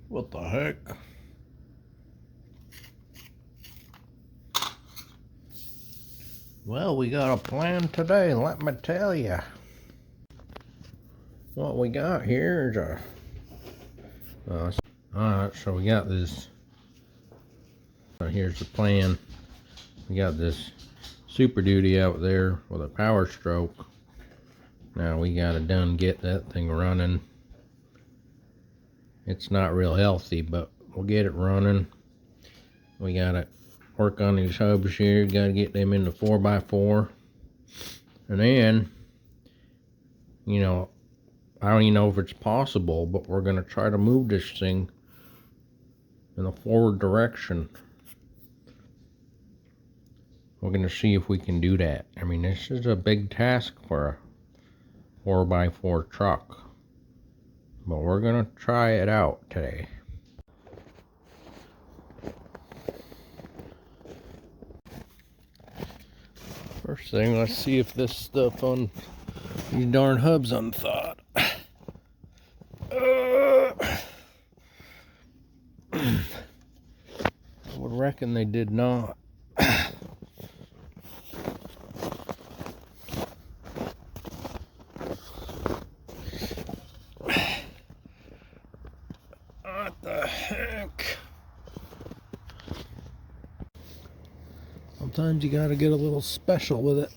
What the heck? Well, we got a plan today, let me tell you. What we got here is alright, so we got this. Here's the plan. We got this Super Duty out there with a Powerstroke. Now we gotta get that thing running. It's not real healthy, but we'll get it running. We gotta work on these hubs here. Gotta get them into 4x4. And then, you know, I don't even know if it's possible, but we're gonna try to move this thing in a forward direction. We're gonna see if we can do that. I mean, this is a big task for a 4x4 truck, but we're gonna try it out today. First thing, let's see if this stuff on these darn hubs unthawed. I would reckon they did not. What the heck? Sometimes you gotta get a little special with it.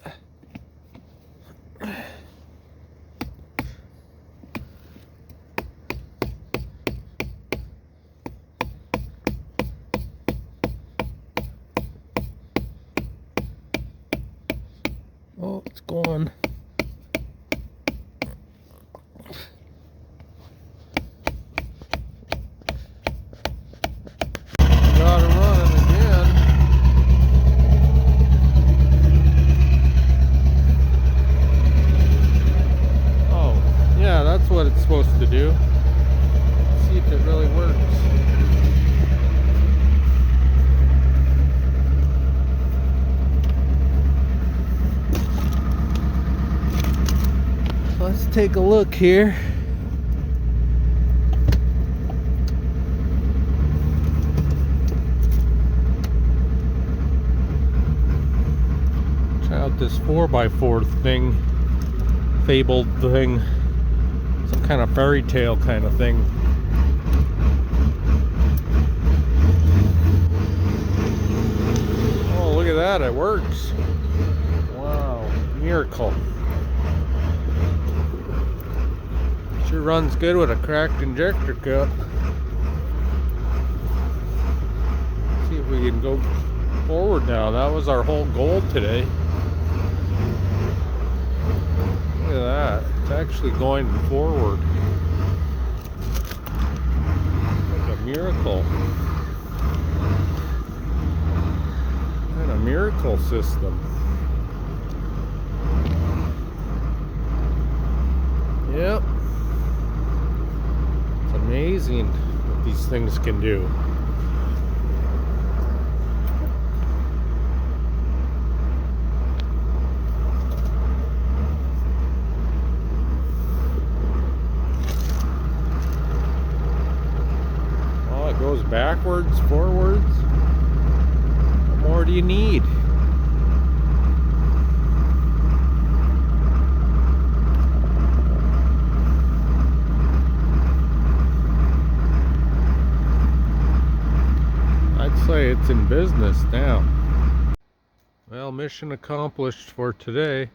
Oh, it's gone. Got it running again. Oh, yeah, that's what it's supposed to do. Let's see if it really works. Let's take a look here. Try out this 4x4 thing, fabled thing, some kind of fairy tale kind of thing. Oh, look at that, it works. Wow, miracle. Sure runs good with a cracked injector cup. See if we can go forward now. That was our whole goal today. Look at that. It's actually going forward. Like a miracle. And a miracle system. Yep. Amazing what these things can do. Oh, it goes backwards, forwards. What more do you need? Say it's in business now. Well, mission accomplished for today.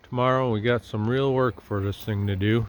Tomorrow we got some real work for this thing to do.